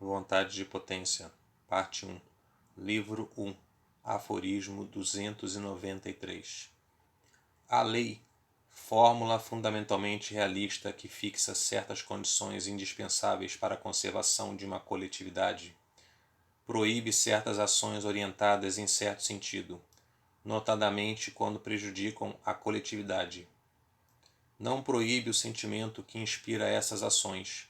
Vontade de Potência, Parte 1, Livro 1, Aforismo 293. A lei, fórmula fundamentalmente realista que fixa certas condições indispensáveis para a conservação de uma coletividade, proíbe certas ações orientadas em certo sentido, notadamente quando prejudicam a coletividade. Não proíbe o sentimento que inspira essas ações,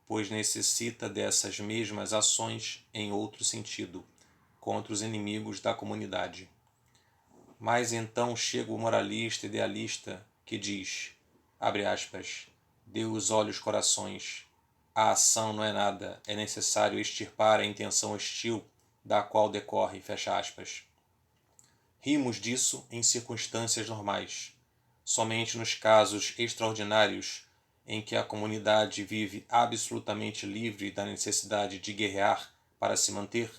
pois necessita dessas mesmas ações em outro sentido, contra os inimigos da comunidade. Mas então chega o moralista idealista que diz, abre aspas, dê os olhos corações, a ação não é nada, é necessário extirpar a intenção hostil da qual decorre, fecha aspas. Rimos disso em circunstâncias normais. Somente nos casos extraordinários em que a comunidade vive absolutamente livre da necessidade de guerrear para se manter,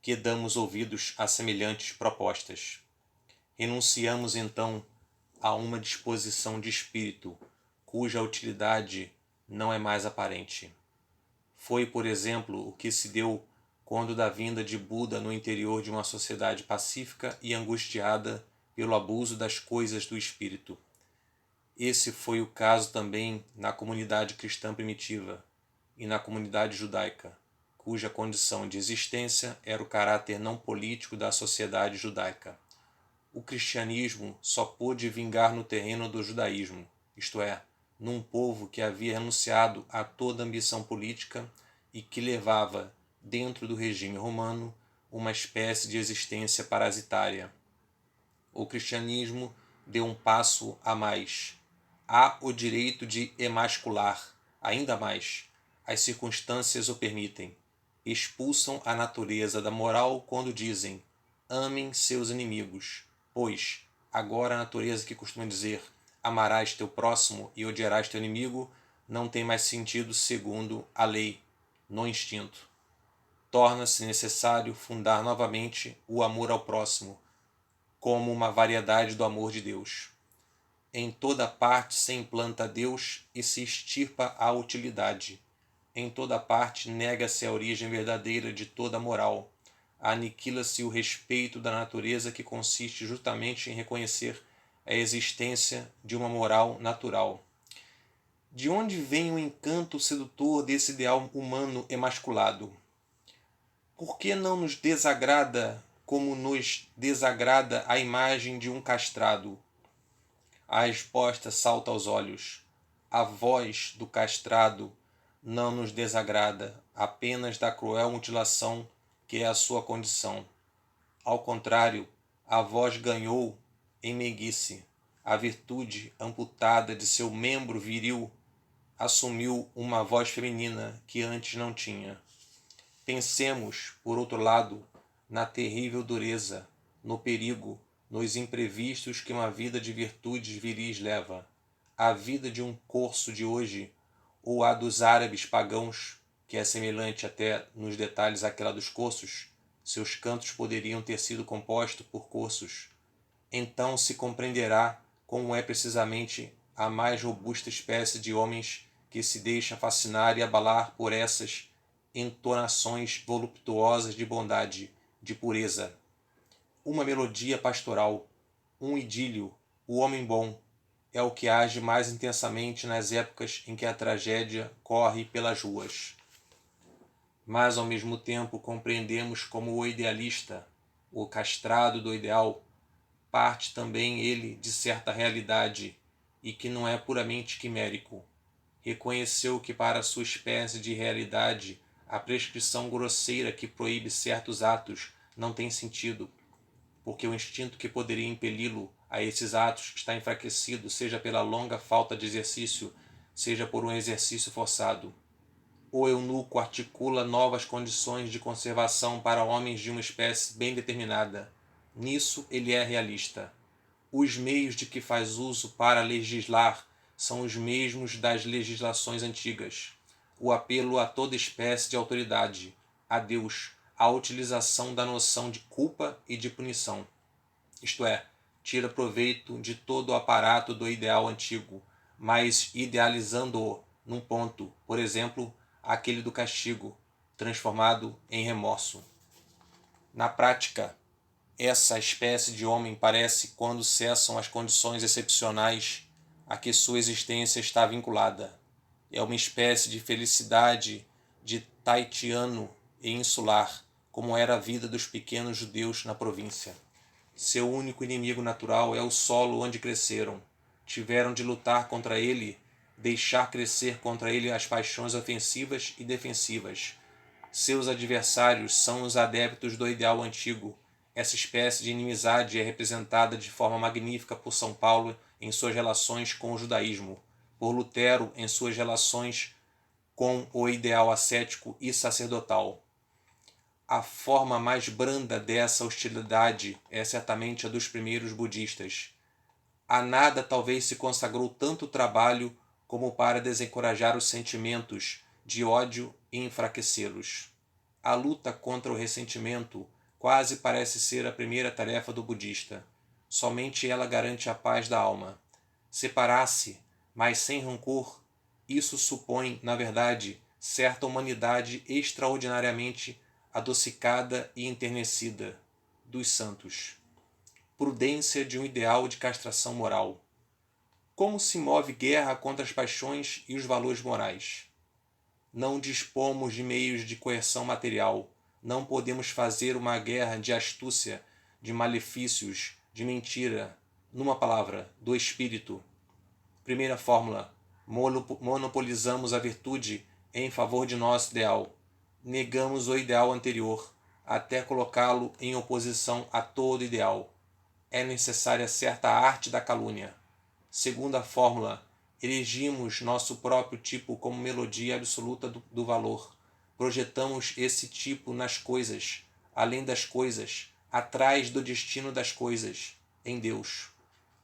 que damos ouvidos a semelhantes propostas. Renunciamos então a uma disposição de espírito cuja utilidade não é mais aparente. Foi, por exemplo, o que se deu quando da vinda de Buda no interior de uma sociedade pacífica e angustiada pelo abuso das coisas do espírito. Esse foi o caso também na comunidade cristã primitiva e na comunidade judaica, cuja condição de existência era o caráter não político da sociedade judaica. O cristianismo só pôde vingar no terreno do judaísmo, isto é, num povo que havia renunciado a toda ambição política e que levava, dentro do regime romano, uma espécie de existência parasitária. O cristianismo deu um passo a mais. Há o direito de emascular, ainda mais. As circunstâncias o permitem. Expulsam a natureza da moral quando dizem, amem seus inimigos, pois, agora a natureza que costuma dizer, amarás teu próximo e odiarás teu inimigo, não tem mais sentido segundo a lei, no instinto. Torna-se necessário fundar novamente o amor ao próximo, como uma variedade do amor de Deus. Em toda parte se implanta Deus e se extirpa a utilidade. Em toda parte nega-se a origem verdadeira de toda a moral. Aniquila-se o respeito da natureza que consiste justamente em reconhecer a existência de uma moral natural. De onde vem o encanto sedutor desse ideal humano emasculado? Por que não nos desagrada como nos desagrada a imagem de um castrado? A resposta salta aos olhos. A voz do castrado não nos desagrada, apenas da cruel mutilação que é a sua condição. Ao contrário, a voz ganhou em meiguice. A virtude amputada de seu membro viril assumiu uma voz feminina que antes não tinha. Pensemos, por outro lado, na terrível dureza, no perigo, nos imprevistos que uma vida de virtudes viris leva. A vida de um corso de hoje, ou a dos árabes pagãos, que é semelhante até nos detalhes àquela dos corsos, seus cantos poderiam ter sido compostos por corsos. Então se compreenderá como é precisamente a mais robusta espécie de homens que se deixa fascinar e abalar por essas entonações voluptuosas de bondade, de pureza. Uma melodia pastoral, um idílio, o homem bom, é o que age mais intensamente nas épocas em que a tragédia corre pelas ruas. Mas ao mesmo tempo compreendemos como o idealista, o castrado do ideal, parte também ele de certa realidade e que não é puramente quimérico. Reconheceu que para sua espécie de realidade a prescrição grosseira que proíbe certos atos não tem sentido, porque o instinto que poderia impeli-lo a esses atos está enfraquecido, seja pela longa falta de exercício, seja por um exercício forçado. O eunuco articula novas condições de conservação para homens de uma espécie bem determinada. Nisso ele é realista. Os meios de que faz uso para legislar são os mesmos das legislações antigas. O apelo a toda espécie de autoridade, a Deus, a utilização da noção de culpa e de punição. Isto é, tira proveito de todo o aparato do ideal antigo, mas idealizando-o num ponto, por exemplo, aquele do castigo, transformado em remorso. Na prática, essa espécie de homem parece quando cessam as condições excepcionais a que sua existência está vinculada. É uma espécie de felicidade de taitiano e insular, como era a vida dos pequenos judeus na província. Seu único inimigo natural é o solo onde cresceram. Tiveram de lutar contra ele, deixar crescer contra ele as paixões ofensivas e defensivas. Seus adversários são os adeptos do ideal antigo. Essa espécie de inimizade é representada de forma magnífica por São Paulo em suas relações com o judaísmo, por Lutero em suas relações com o ideal ascético e sacerdotal. A forma mais branda dessa hostilidade é certamente a dos primeiros budistas. A nada talvez se consagrou tanto trabalho como para desencorajar os sentimentos de ódio e enfraquecê-los. A luta contra o ressentimento quase parece ser a primeira tarefa do budista. Somente ela garante a paz da alma. Separar-se, mas sem rancor, isso supõe, na verdade, certa humanidade extraordinariamente adocicada e enternecida dos santos. Prudência de um ideal de castração moral. Como se move guerra contra as paixões e os valores morais? Não dispomos de meios de coerção material. Não podemos fazer uma guerra de astúcia, de malefícios, de mentira, numa palavra, do espírito. Primeira fórmula: monopolizamos a virtude em favor de nosso ideal. Negamos o ideal anterior, até colocá-lo em oposição a todo ideal. É necessária certa arte da calúnia. Segunda fórmula: erigimos nosso próprio tipo como melodia absoluta do valor. Projetamos esse tipo nas coisas, além das coisas, atrás do destino das coisas, em Deus.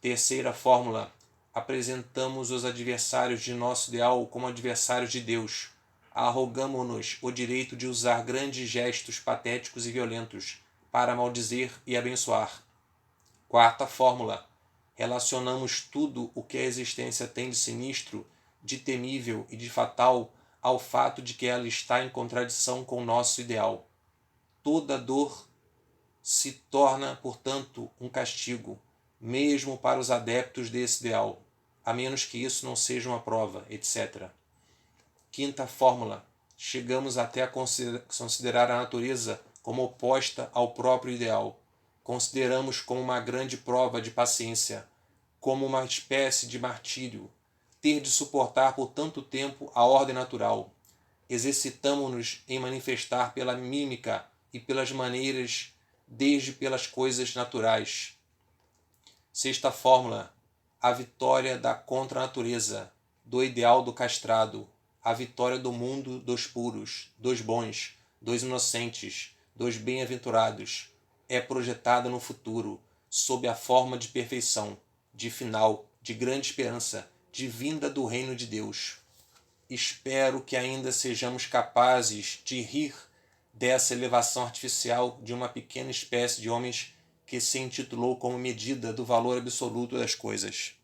Terceira fórmula: apresentamos os adversários de nosso ideal como adversários de Deus. Arrogamo-nos o direito de usar grandes gestos patéticos e violentos para maldizer e abençoar. Quarta fórmula: relacionamos tudo o que a existência tem de sinistro, de temível e de fatal ao fato de que ela está em contradição com o nosso ideal. Toda dor se torna, portanto, um castigo, mesmo para os adeptos desse ideal, a menos que isso não seja uma prova, etc. Quinta fórmula: chegamos até a considerar a natureza como oposta ao próprio ideal. Consideramos como uma grande prova de paciência, como uma espécie de martírio, ter de suportar por tanto tempo a ordem natural. Exercitamo-nos em manifestar pela mímica e pelas maneiras, desde pelas coisas naturais. Sexta fórmula: a vitória da contra-natureza, do ideal do castrado, a vitória do mundo dos puros, dos bons, dos inocentes, dos bem-aventurados, é projetada no futuro, sob a forma de perfeição, de final, de grande esperança, de vinda do reino de Deus. Espero que ainda sejamos capazes de rir dessa elevação artificial de uma pequena espécie de homens que se intitulou como medida do valor absoluto das coisas.